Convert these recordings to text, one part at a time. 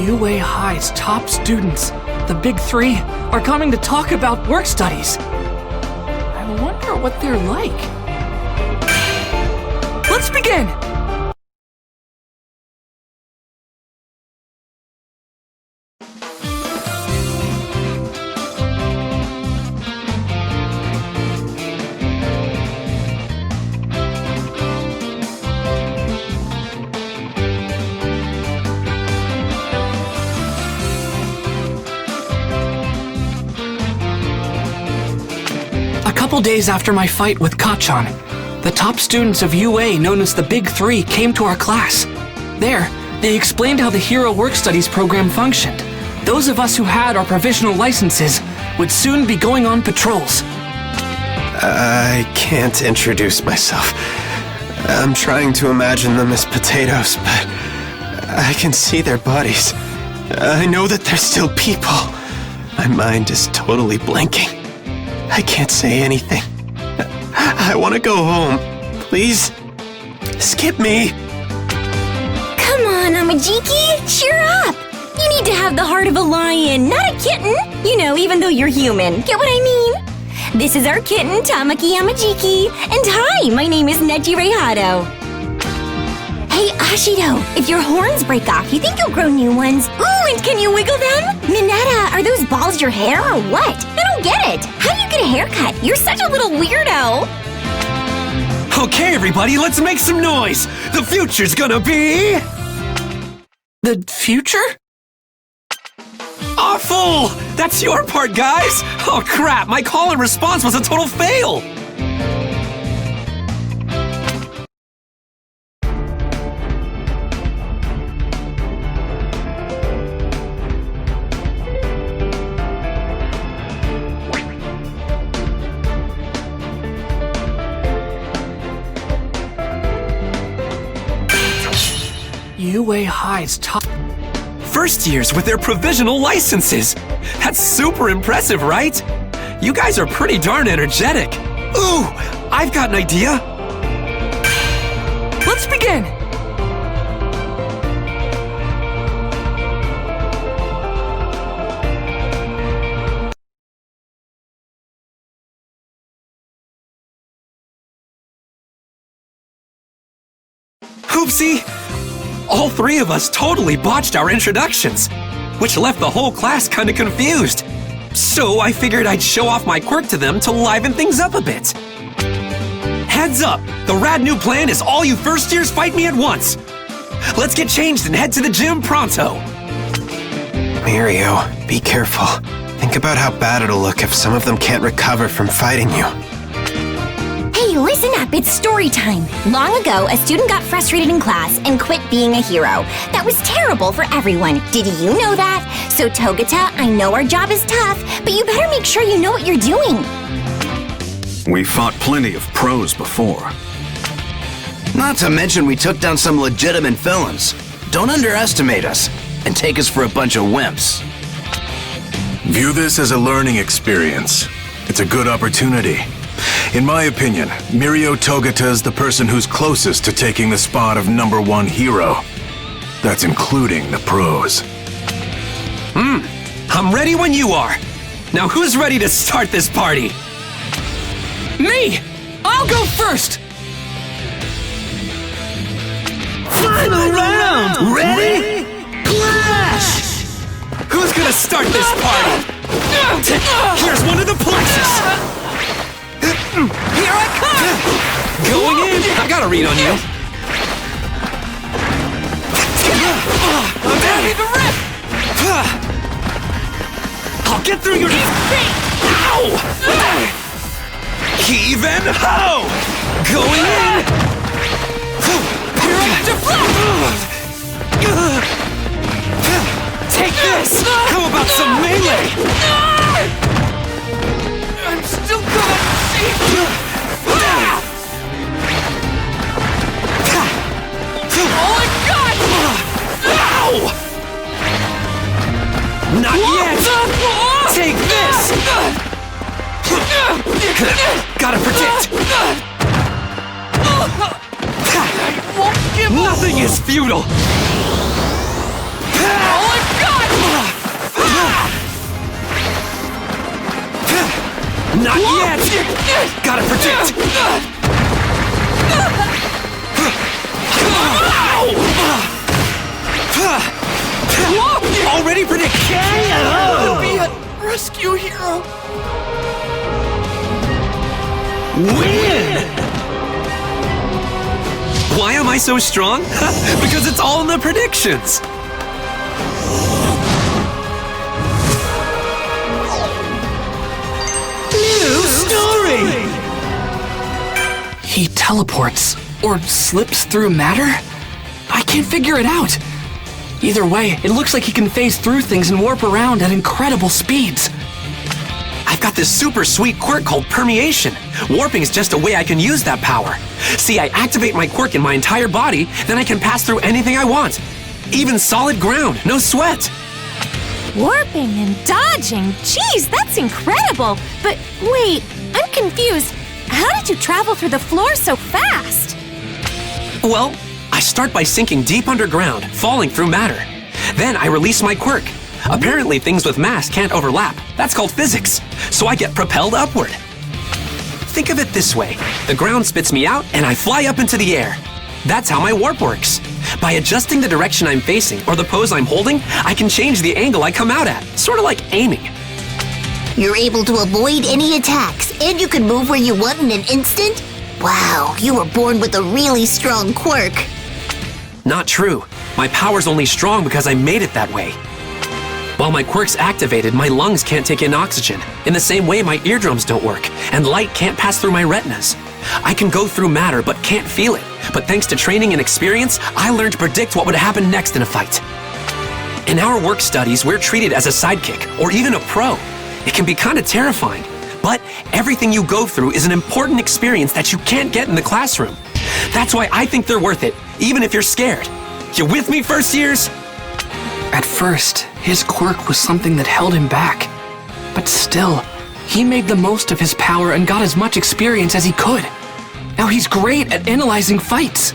UA High's top students, the Big Three, are coming to talk about work studies. I wonder what they're like. Let's begin! A couple days after my fight with Kacchan, the top students of UA known as the Big Three came to our class. There, they explained how the Hero Work Studies program functioned. Those of us who had our provisional licenses would soon be going on patrols. I can't introduce myself. I'm trying to imagine them as potatoes, but I can see their bodies. I know that they're still people. My mind is totally blanking. I can't say anything. I want to go home. Please, skip me. Come on, Amajiki, cheer up. You need to have the heart of a lion, not a kitten. You know, even though you're human. Get what I mean? This is our kitten, Tamaki Amajiki. And hi, my name is Neji Reihado. Hey, Ashido, if your horns break off, you think you'll grow new ones? Ooh, and can you wiggle them? Mineta, are those balls your hair or what? I don't get it. How do you get a haircut? You're such a little weirdo. Okay, everybody, let's make some noise. The future's gonna be... The future? awful! That's your part, guys! Oh crap, my call and response was a total fail! UA High's top... First years with their provisional licenses! That's super impressive, right? You guys are pretty darn energetic. Ooh, I've got an idea! Let's begin! Oopsie! All three of us totally botched our introductions, which left the whole class kinda confused. So I figured I'd show off my quirk to them to liven things up a bit. Heads up! The rad new plan is all you first years fight me at once! Let's get changed and head to the gym pronto! Mirio, be careful. Think about how bad it'll look if some of them can't recover from fighting you. Hey, listen up, it's story time. Long ago, a student got frustrated in class and quit being a hero. That was terrible for everyone. Did you know that? So Togata, I know our job is tough, but you better make sure you know what you're doing. We fought plenty of pros before. Not to mention we took down some legitimate villains. Don't underestimate us and take us for a bunch of wimps. View this as a learning experience. It's a good opportunity. In my opinion, Mirio Togata is the person who's closest to taking the spot of #1 hero. That's including the pros. I'm ready when you are! Now who's ready to start this party? Me! I'll go first! Final round! Ready? Clash! Who's gonna start this party? Here's one of the plexes! Here I come! Going in! I got a read on you. I'm ready to rip! I'll get through your... Ow! Heave and ho! Going in! Here I deflect! Take this! How about some melee? I'm still gonna... Oh my god! Ow! Not yet! Take this! Gotta predict! I won't give up! Nothing is futile! Oh my Not yet! Gotta protect! Already predict! I'll be a rescue hero. Win! Why am I so strong? Because it's all in the predictions! New story! He teleports or slips through matter? I can't figure it out. Either way, it looks like he can phase through things and warp around at incredible speeds. I've got this super sweet quirk called permeation. Warping is just a way I can use that power. See, I activate my quirk in my entire body, then I can pass through anything I want. Even solid ground, no sweat. Warping and dodging. Geez, that's incredible. But wait, I'm confused. How did you travel through the floor so fast? Well, I start by sinking deep underground, falling through matter. Then I release my quirk. Apparently things with mass can't overlap. That's called physics. So I get propelled upward. Think of it this way. The ground spits me out and I fly up into the air. That's how my warp works. By adjusting the direction I'm facing or the pose I'm holding, I can change the angle I come out at. Sort of like aiming. You're able to avoid any attacks, and you can move where you want in an instant? Wow, you were born with a really strong quirk. Not true. My power's only strong because I made it that way. While my quirk's activated, my lungs can't take in oxygen. In the same way, my eardrums don't work, and light can't pass through my retinas. I can go through matter, but can't feel it. But thanks to training and experience, I learned to predict what would happen next in a fight. In our work studies, we're treated as a sidekick, or even a pro. It can be kind of terrifying, but everything you go through is an important experience that you can't get in the classroom. That's why I think they're worth it, even if you're scared. You with me, first years? At first, his quirk was something that held him back. But still, he made the most of his power and got as much experience as he could. Now he's great at analyzing fights.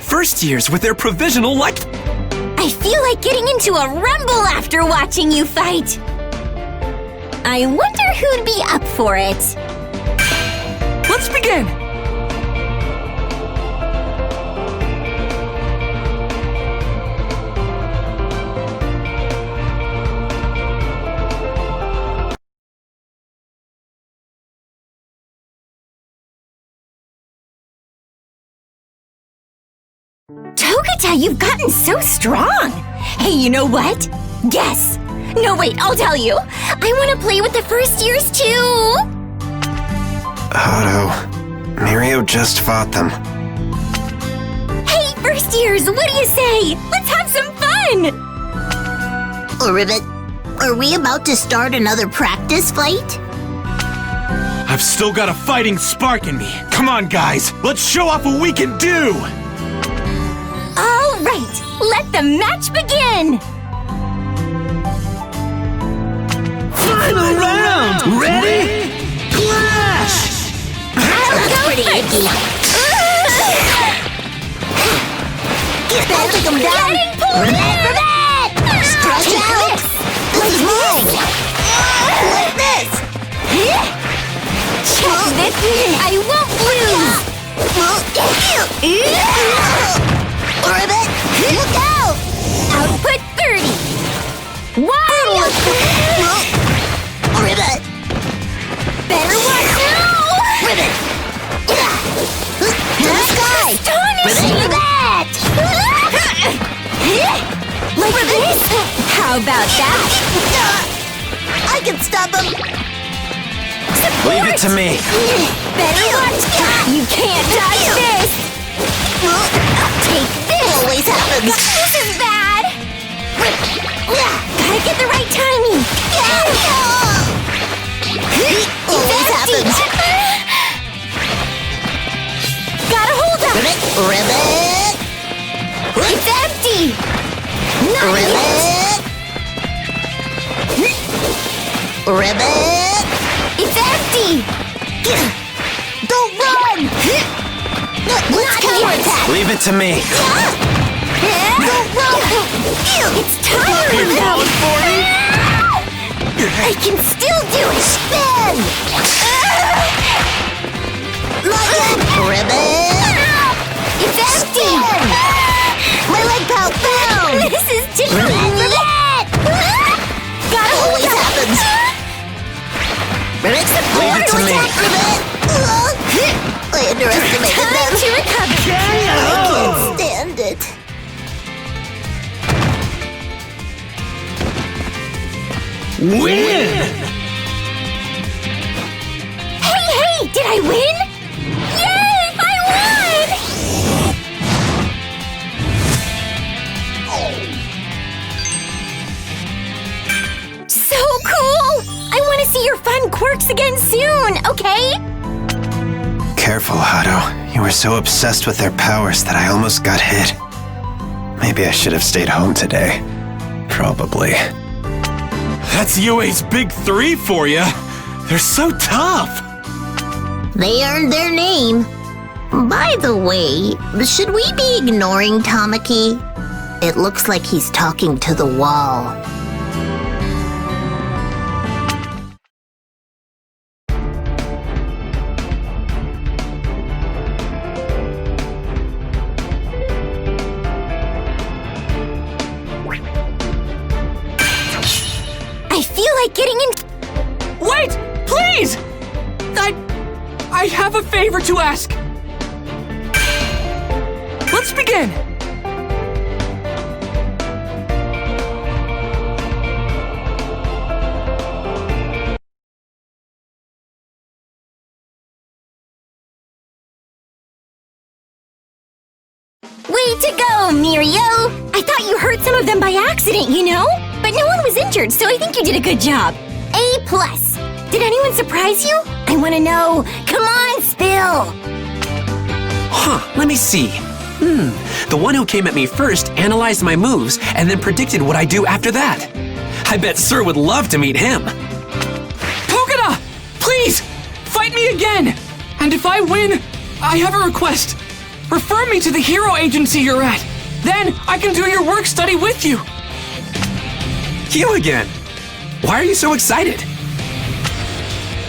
First years with their provisional I feel like getting into a rumble after watching you fight. I wonder who'd be up for it. Let's begin! Togetai, you've gotten so strong! Hey, you know what? Guess! No, wait, I'll tell you! I want to play with the first years too! Otto, Mirio just fought them. Hey, first years, what do you say? Let's have some fun! Ribbit, are we about to start another practice fight? I've still got a fighting spark in me. Come on, guys, let's show off what we can do! All right, let the match begin! Final round! Ready? Clash! That's pretty icky. I'll take him down. Ribbit! Stretch out! Let's move! Like this! Check this! I won't lose! Ribbit, look out! Output 30! Wow! Ribbit! Better watch now! Ribbit! To the sky! Astonishing! Ribbit! Like this? How about that? I can stop him! Support! Leave it to me. Better watch! You can't dodge this! Take this! Always happens! This is bad! Gotta get the right timing! Always happens! Gotta hold up! Ribbit! It's empty! Not yet! Ribbit! Ribbit! It's empty! Don't run! Let's counterattack! Leave it to me. Don't run! It's tiring though! I can still do it! Spin! Not yet! Ribbit! It's empty! Spin! My leg pal fell! This is too Ribbit! Gotta hold Always happens! Ribbit, Leave it to me. Ribbit! I underestimated Time them. to recover! I can't stand it. Win! Hey, did I win? Yay, I won! So cool! I want to see your fun quirks again soon, okay? Careful, Hato. You were so obsessed with their powers that I almost got hit. Maybe I should have stayed home today. Probably. That's UA's big three for you. They're so tough. They earned their name. By the way, should we be ignoring Tamaki? It looks like he's talking to the wall. I feel like getting in. Wait! Please! I have a favor to ask. Let's begin. Way to go, Mirio! I thought you hurt some of them by accident, you know? But no one was injured, so I think you did a good job. A+. Did anyone surprise you? I want to know. Come on, Spill! Huh, let me see. The one who came at me first analyzed my moves and then predicted what I do after that. I bet Sir would love to meet him. Togeda! Please! Fight me again! And if I win, I have a request. Refer me to the hero agency you're at. Then I can do your work study with you. You again? Why are you so excited?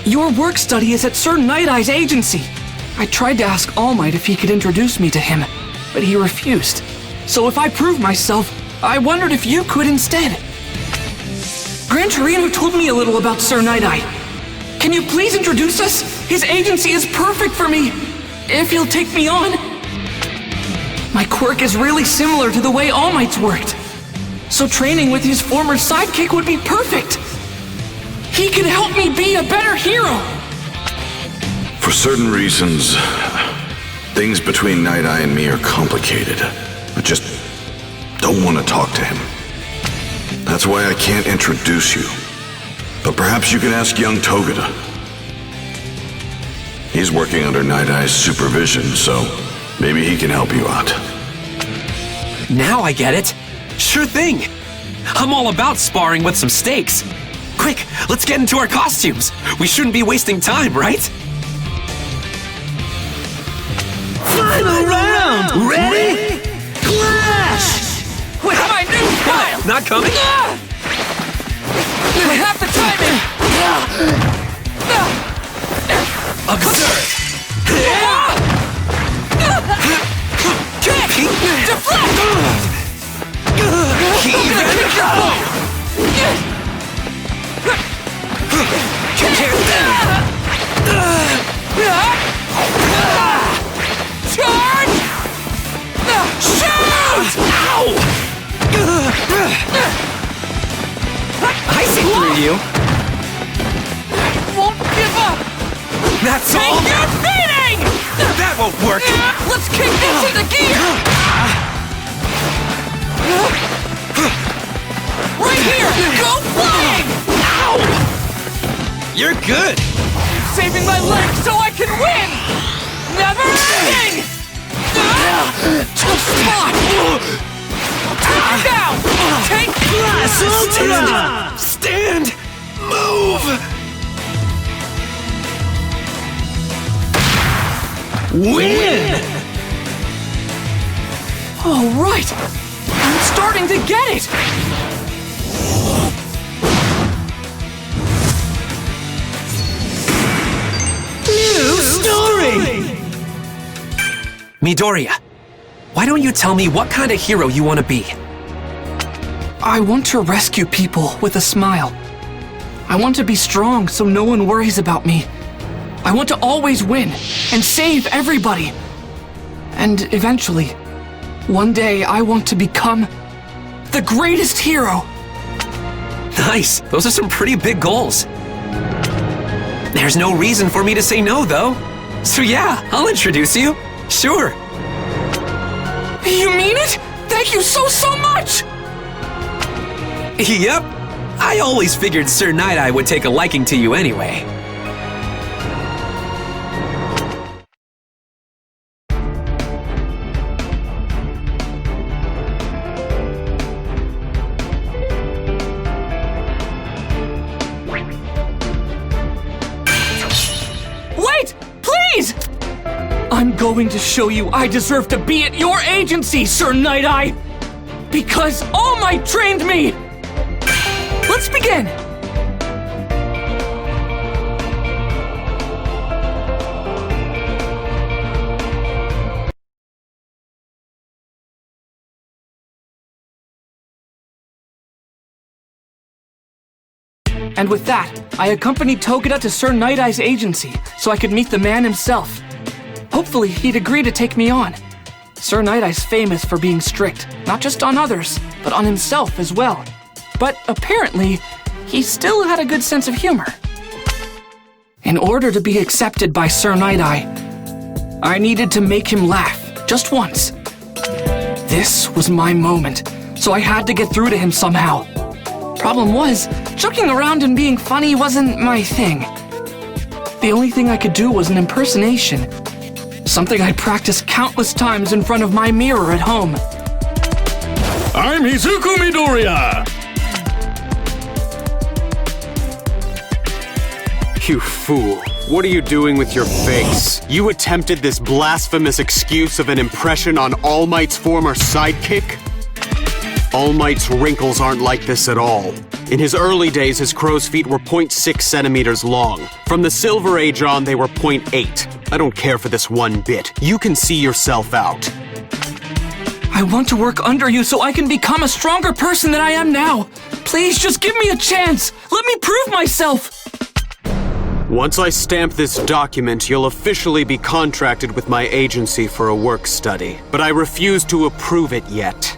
Your work study is at Sir Night Eye's agency. I tried to ask All Might if he could introduce me to him, but he refused. So if I prove myself, I wondered if you could instead. Gran Torino told me a little about Sir Night Eye. Can you please introduce us? His agency is perfect for me, if he'll take me on. My quirk is really similar to the way All Might's worked. So training with his former sidekick would be perfect. He can help me be a better hero. For certain reasons, things between Night Eye and me are complicated. I just don't want to talk to him. That's why I can't introduce you. But perhaps you can ask young Togeda. He's working under Night Eye's supervision, so maybe he can help you out. Now I get it. Sure thing. I'm all about sparring with some stakes. Quick, let's get into our costumes. We shouldn't be wasting time, right? Final round! Ready? Clash! With my new style! Not coming? I have the timing! Observe! Kick! Deflect! Charge! Shoot! Ow! I see through you. Won't give up! That's Take all? your beating! That won't work. Let's kick this into gear! Right here! Go flying! Ow! You're good. Saving my legs so I can win! Never ending! Tough spot! Take it down! Take Stand! Move! Win! All right! I'm starting to get it! New story! Midoriya, why don't you tell me what kind of hero you want to be? I want to rescue people with a smile. I want to be strong so no one worries about me. I want to always win and save everybody. And eventually, one day I want to become the greatest hero. Nice, those are some pretty big goals. There's no reason for me to say no, though. So yeah, I'll introduce you. Sure. You mean it? Thank you so much! Yep. I always figured Sir Night-Eye would take a liking to you anyway. Wait! Please! I'm going to show you I deserve to be at your agency, Sir Night-Eye! Because All Might trained me! Let's begin! And with that, I accompanied Togeda to Sir Night-Eye's agency so I could meet the man himself. Hopefully, he'd agree to take me on. Sir Night-Eye's famous for being strict, not just on others, but on himself as well. But apparently, he still had a good sense of humor. In order to be accepted by Sir Night-Eye, I needed to make him laugh, just once. This was my moment, so I had to get through to him somehow. Problem was, joking around and being funny wasn't my thing. The only thing I could do was an impersonation, something I'd practiced countless times in front of my mirror at home. I'm Izuku Midoriya! You fool. What are you doing with your face? You attempted this blasphemous excuse of an impression on All Might's former sidekick? All Might's wrinkles aren't like this at all. In his early days, his crow's feet were 0.6 centimeters long. From the Silver Age on, they were 0.8. I don't care for this one bit. You can see yourself out. I want to work under you so I can become a stronger person than I am now. Please, just give me a chance. Let me prove myself. Once I stamp this document, you'll officially be contracted with my agency for a work study. But I refuse to approve it yet.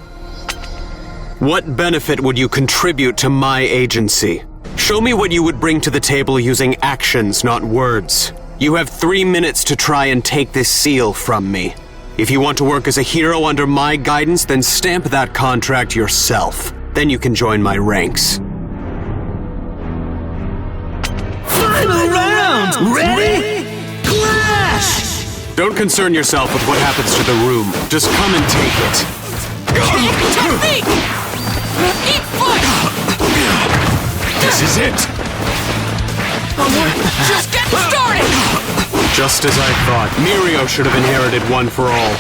What benefit would you contribute to my agency? Show me what you would bring to the table using actions, not words. You have 3 minutes to try and take this seal from me. If you want to work as a hero under my guidance, then stamp that contract yourself. Then you can join my ranks. Final round! Ready? Clash! Don't concern yourself with what happens to the room. Just come and take it. Technique! Eat fire! This is it! Just getting started! Just as I thought, Mirio should have inherited One for All.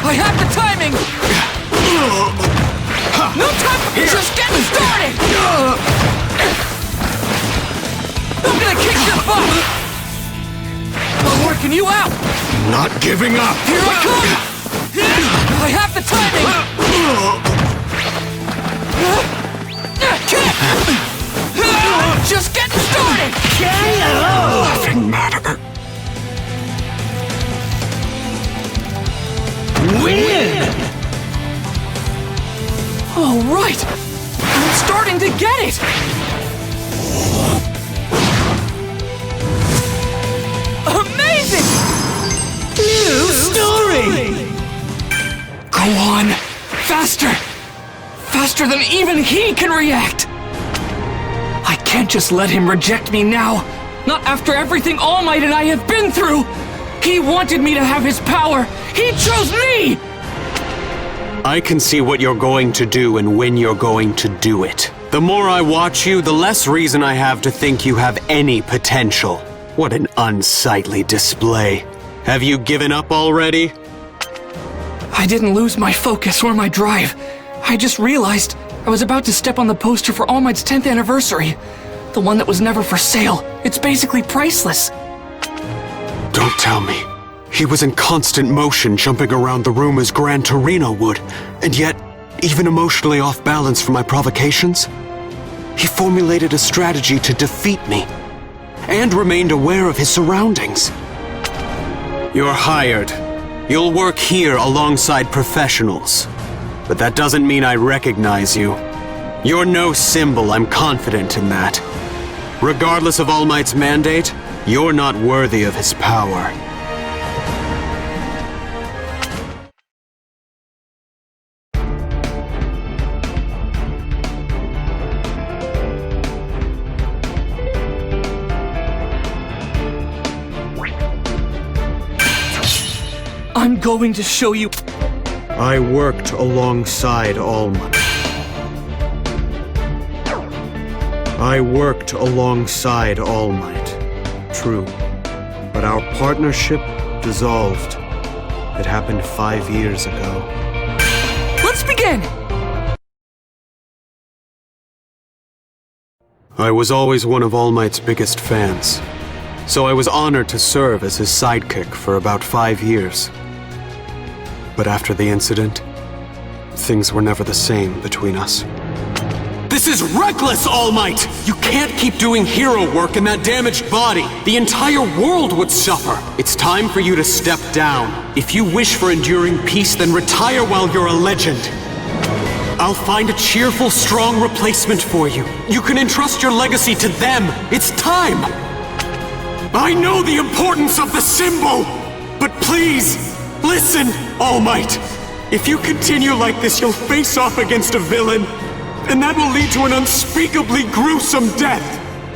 I have the timing! No time! Just getting started! I'm gonna kick your butt! I'm working you out! Not giving up! Here I come! I have the timing! Kick! Just getting started! Nothing matter. Win! All right! I'm starting to get it! Amazing! New story! Go on! Faster! Faster than even he can react! I can't just let him reject me now! Not after everything All Might and I have been through! He wanted me to have his power! He chose me! I can see what you're going to do and when you're going to do it. The more I watch you, the less reason I have to think you have any potential. What an unsightly display. Have you given up already? I didn't lose my focus or my drive. I just realized I was about to step on the poster for All Might's 10th anniversary. The one that was never for sale. It's basically priceless. Don't tell me. He was in constant motion, jumping around the room as Gran Torino would, and yet, even emotionally off balance from my provocations? He formulated a strategy to defeat me, and remained aware of his surroundings. You're hired. You'll work here alongside professionals. But that doesn't mean I recognize you. You're no symbol, I'm confident in that. Regardless of All Might's mandate, you're not worthy of his power. I'm going to show you. I worked alongside All Might. I worked alongside All Might. True. But our partnership dissolved. It happened 5 years ago. Let's begin! I was always one of All Might's biggest fans, so I was honored to serve as his sidekick for about 5 years. But after the incident, things were never the same between us. This is reckless, All Might! You can't keep doing hero work in that damaged body. The entire world would suffer. It's time for you to step down. If you wish for enduring peace, then retire while you're a legend. I'll find a cheerful, strong replacement for you. You can entrust your legacy to them. It's time! I know the importance of the symbol, but please, listen, All Might. If you continue like this, you'll face off against a villain, and that will lead to an unspeakably gruesome death.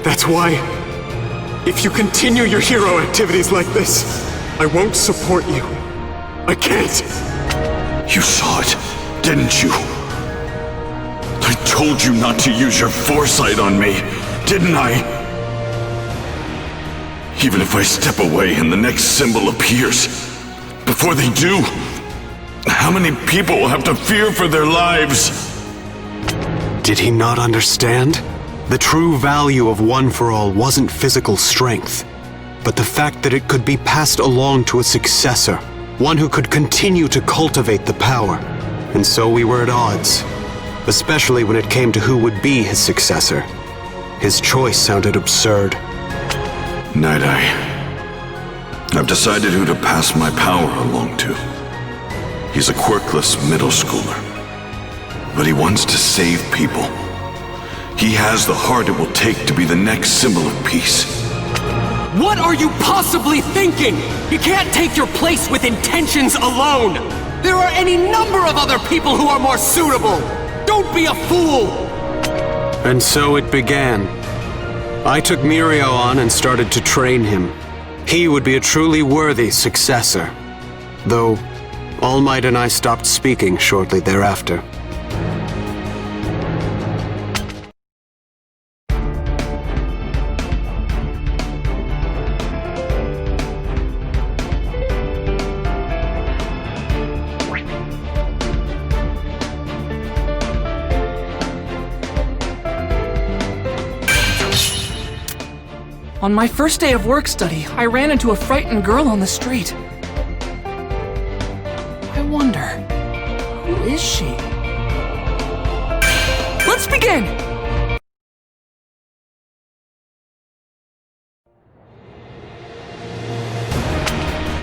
That's why, if you continue your hero activities like this, I won't support you. I can't. You saw it, didn't you? I told you not to use your foresight on me, didn't I? Even if I step away and the next symbol appears, before they do, how many people will have to fear for their lives? Did he not understand? The true value of One for All wasn't physical strength, but the fact that it could be passed along to a successor, one who could continue to cultivate the power. And so we were at odds, especially when it came to who would be his successor. His choice sounded absurd. Night Eye, I've decided who to pass my power along to. He's a quirkless middle schooler, but he wants to save people. He has the heart it will take to be the next symbol of peace. What are you possibly thinking? You can't take your place with intentions alone. There are any number of other people who are more suitable. Don't be a fool. And so it began. I took Mirio on and started to train him. He would be a truly worthy successor. Though, All Might and I stopped speaking shortly thereafter. On my first day of work study, I ran into a frightened girl on the street. I wonder, who is she? Let's begin!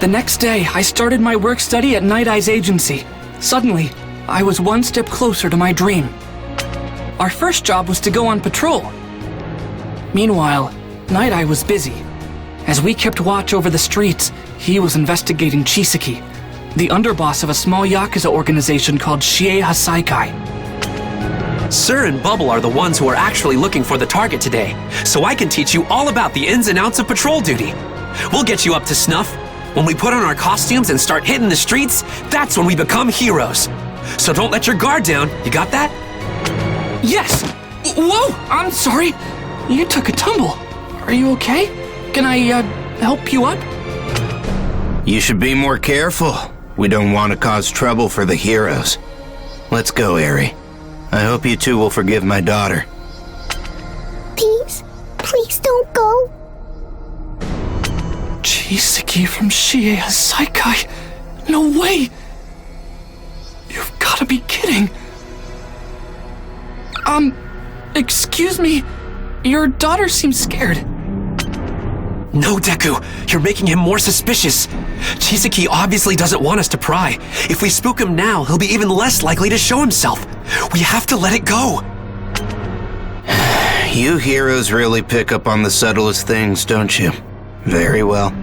The next day, I started my work study at Night Eye's agency. Suddenly, I was one step closer to my dream. Our first job was to go on patrol. Meanwhile, Night Eye was busy. As we kept watch over the streets, he was investigating Chisaki, the underboss of a small Yakuza organization called Shie Hasaikai. Sir and Bubble are the ones who are actually looking for the target today, so I can teach you all about the ins and outs of patrol duty. We'll get you up to snuff. When we put on our costumes and start hitting the streets, that's when we become heroes. So don't let your guard down, you got that? Yes! Whoa! I'm sorry! You took a tumble. Are you okay? Can I, help you up? You should be more careful. We don't want to cause trouble for the heroes. Let's go, Eri. I hope you two will forgive my daughter. Please don't go. Chisaki from Shie Saikai. No way! You've gotta be kidding. Excuse me. Your daughter seems scared. No, Deku, you're making him more suspicious. Chisaki obviously doesn't want us to pry. If we spook him now, he'll be even less likely to show himself. We have to let it go. You heroes really pick up on the subtlest things, don't you? Very well.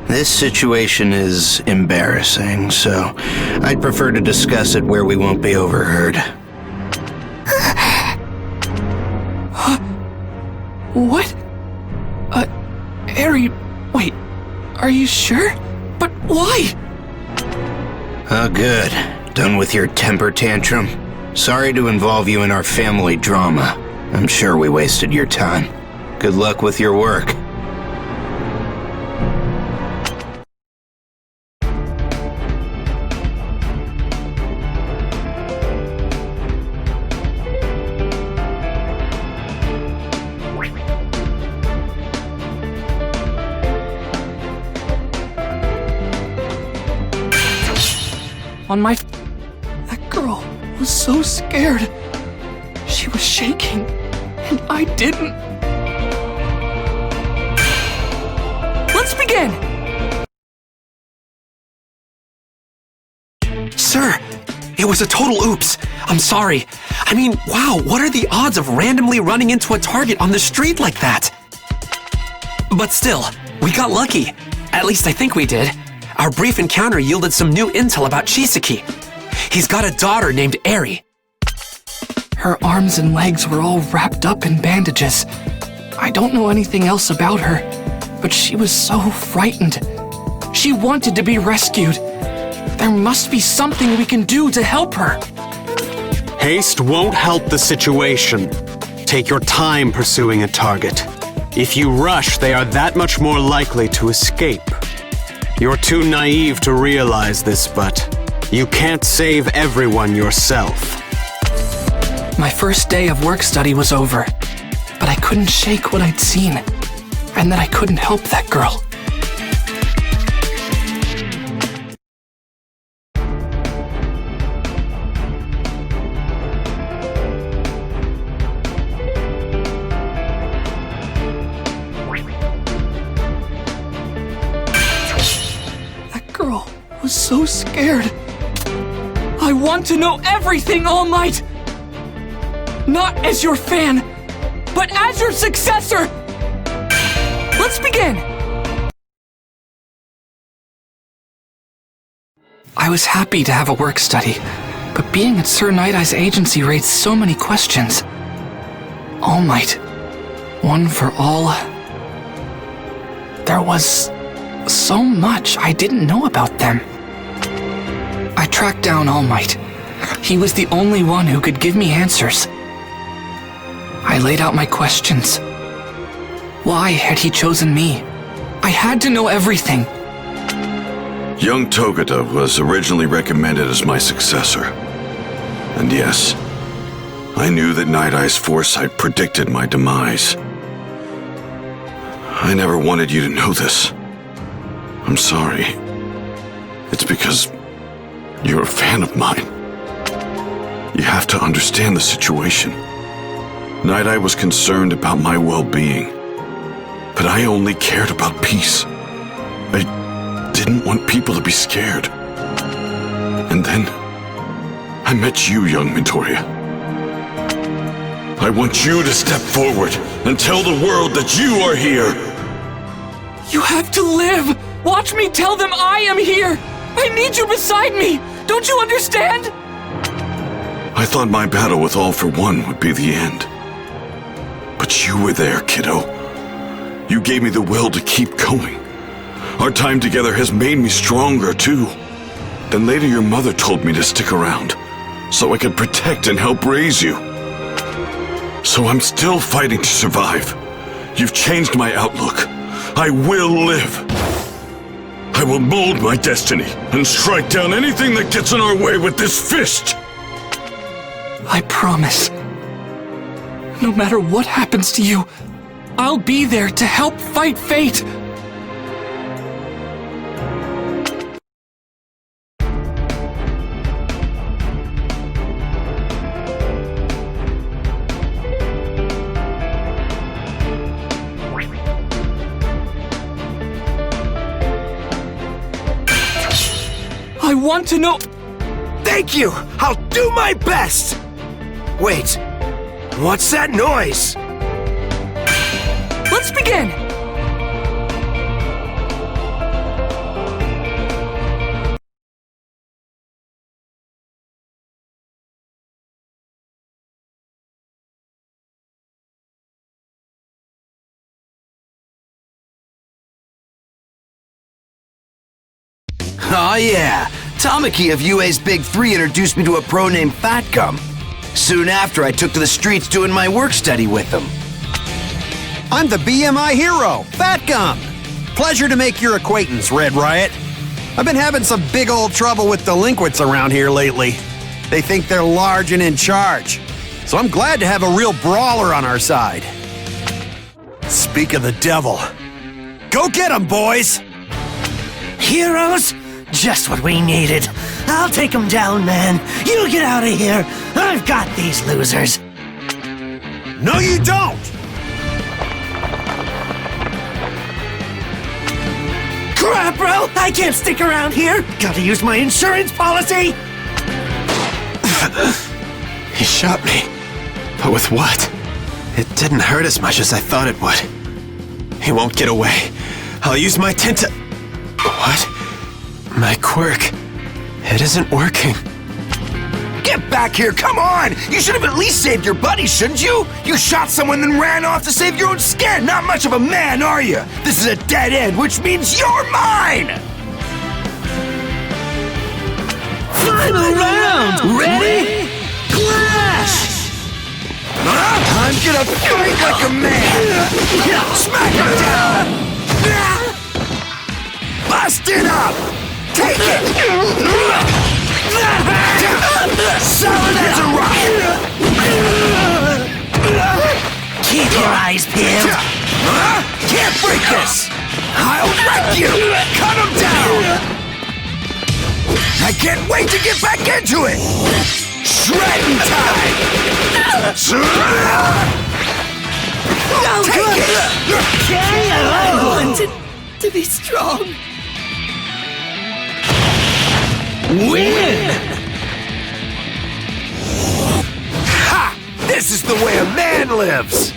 This situation is embarrassing, so I'd prefer to discuss it where we won't be overheard. What? Eri, wait, are you sure? But why? Oh, good. Done with your temper tantrum? Sorry to involve you in our family drama. I'm sure we wasted your time. Good luck with your work. That girl was so scared. She was shaking, and I didn't. Let's begin! Sir, it was a total oops. I'm sorry. I mean, wow, what are the odds of randomly running into a target on the street like that? But still, we got lucky. At least I think we did. Our brief encounter yielded some new intel about Chisaki. He's got a daughter named Eri. Her arms and legs were all wrapped up in bandages. I don't know anything else about her, but she was so frightened. She wanted to be rescued. There must be something we can do to help her. Haste won't help the situation. Take your time pursuing a target. If you rush, they are that much more likely to escape. You're too naive to realize this, but you can't save everyone yourself. My first day of work study was over, but I couldn't shake what I'd seen, and that I couldn't help that girl. Was so scared. I want to know everything, All Might! Not as your fan, but as your successor! Let's begin! I was happy to have a work study, but being at Sir Night Eye's agency raised so many questions. All Might, one for all. There was so much I didn't know about them. I tracked down All Might. He was the only one who could give me answers. I laid out my questions. Why had he chosen me? I had to know everything. Young Togata was originally recommended as my successor. And yes, I knew that Night Eye's foresight predicted my demise. I never wanted you to know this. I'm sorry. It's because you're a fan of mine. You have to understand the situation. Night Eye was concerned about my well-being, but I only cared about peace. I didn't want people to be scared. And then I met you, young Midoriya. I want you to step forward and tell the world that you are here. You have to live! Watch me tell them I am here! I need you beside me! Don't you understand? I thought my battle with All for One would be the end. But you were there, kiddo. You gave me the will to keep going. Our time together has made me stronger, too. Then later your mother told me to stick around, so I could protect and help raise you. So I'm still fighting to survive. You've changed my outlook. I will live. I will mold my destiny and strike down anything that gets in our way with this fist. I promise. No matter what happens to you, I'll be there to help fight fate. I want to know... Thank you! I'll do my best! Wait, what's that noise? Let's begin! Oh yeah, Tamaki of UA's Big 3 introduced me to a pro named Fat Gum. Soon after, I took to the streets doing my work study with him. I'm the BMI hero, Fat Gum. Pleasure to make your acquaintance, Red Riot. I've been having some big old trouble with delinquents around here lately. They think they're large and in charge. So I'm glad to have a real brawler on our side. Speak of the devil. Go get him, boys! Heroes? Just what we needed. I'll take them down, man. You get out of here. I've got these losers. No, you don't! Crap, bro! I can't stick around here. Gotta use my insurance policy. He shot me. But with what? It didn't hurt as much as I thought it would. He won't get away. I'll use my Tenta... What? My quirk. It isn't working. Get back here, come on! You should have at least saved your buddy, shouldn't you? You shot someone then ran off to save your own skin. Not much of a man, are you? This is a dead end, which means you're mine! Final round! Ready? Clash! I'm gonna fight like a man! Smack him down! Bust it up! Take it! Solid as a rock! Keep your eyes peeled! Can't break this! I'll wreck you! Cut him down! I can't wait to get back into it! Shredding time! No good! I wanted to be strong. Win! Ha! This is the way a man lives!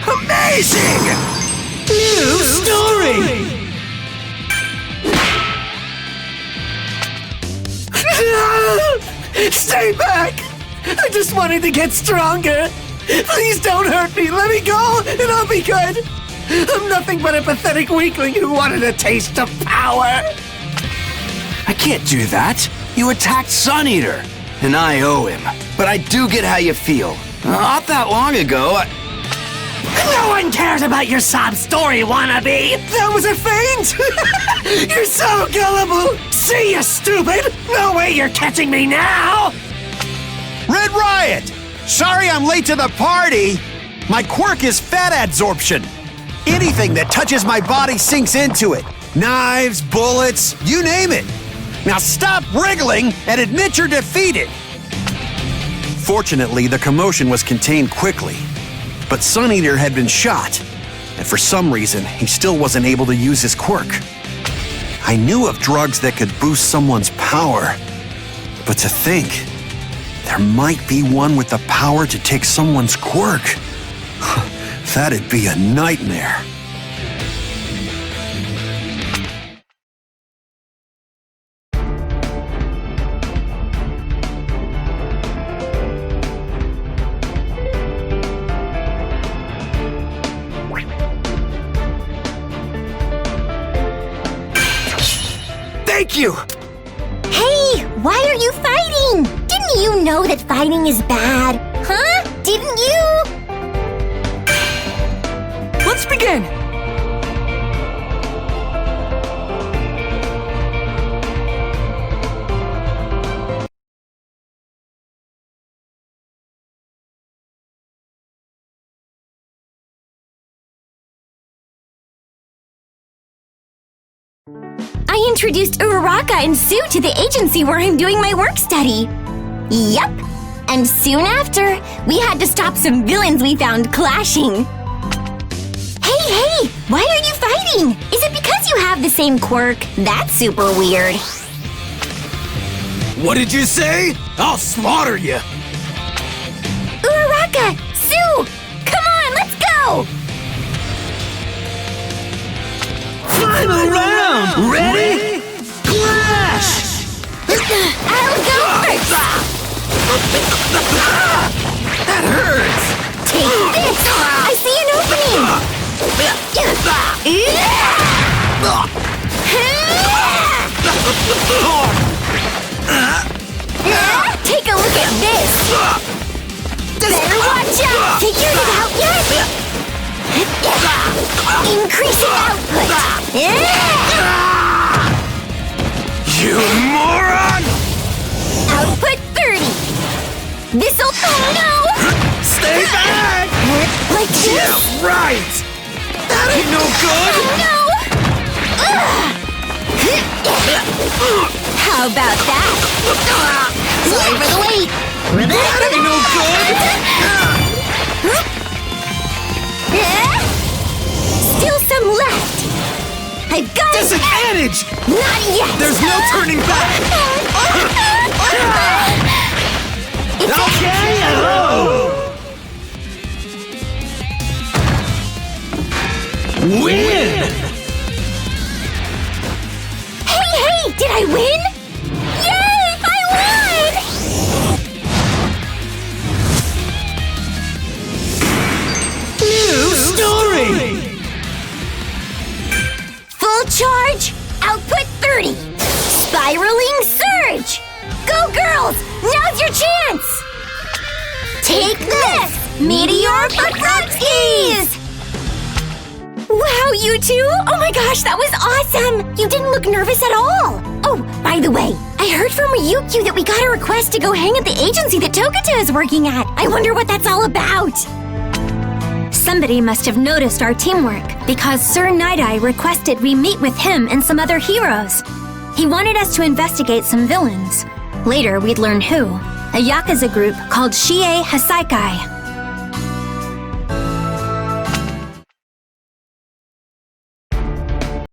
Amazing! New story! Stay back! I just wanted to get stronger. Please don't hurt me. Let me go, and I'll be good. I'm nothing but a pathetic weakling who wanted a taste of power. I can't do that. You attacked Sun Eater, and I owe him. But I do get how you feel. Not that long ago, No one cares about your sob story, wannabe! That was a feint! You're so gullible! See ya, stupid! No way you're catching me now! Red Riot! Sorry I'm late to the party. My quirk is fat adsorption. Anything that touches my body sinks into it. Knives, bullets, you name it. Now stop wriggling and admit you're defeated. Fortunately, the commotion was contained quickly. But Sun Eater had been shot, and for some reason, he still wasn't able to use his quirk. I knew of drugs that could boost someone's power, but to think, there might be one with the power to take someone's quirk. That'd be a nightmare. Thank you! Hey, why are you fighting? Didn't you know that fighting is bad? Huh? Didn't you? Let's begin! I introduced Uraraka and Sue to the agency where I'm doing my work study. Yep. And soon after, we had to stop some villains we found clashing. Hey! Why are you fighting? Is it because you have the same quirk? That's super weird. What did you say? I'll slaughter you! Uraraka! Sue! Come on, let's go! Final round! Ready? Clash! I'll go first! That hurts! Take this! I see an opening! Take a look at this! Better watch out! Figured it out yet? Increasing output! You moron! Output 30! This'll... Oh no! Stay back! Like this? Yeah, right! That ain't no good! No! How about that? Sorry for the wait! That ain't no good! Still some left! I've got it! Disadvantage! Not yet! There's no turning back! Okay! Win! Hey! Did I win? Yay! I won! New story! Full charge, output 30. Spiraling surge! Go girls! Now's your chance! Take this! Meteor Pakrupskis! Wow, you two! Oh my gosh, that was awesome! You didn't look nervous at all! Oh, by the way, I heard from Ryukyu that we got a request to go hang at the agency that Togata is working at. I wonder what that's all about. Somebody must have noticed our teamwork, because Sir Night-Eye requested we meet with him and some other heroes. He wanted us to investigate some villains. Later, we'd learn who. A Yakuza group called Shie Hasaikai.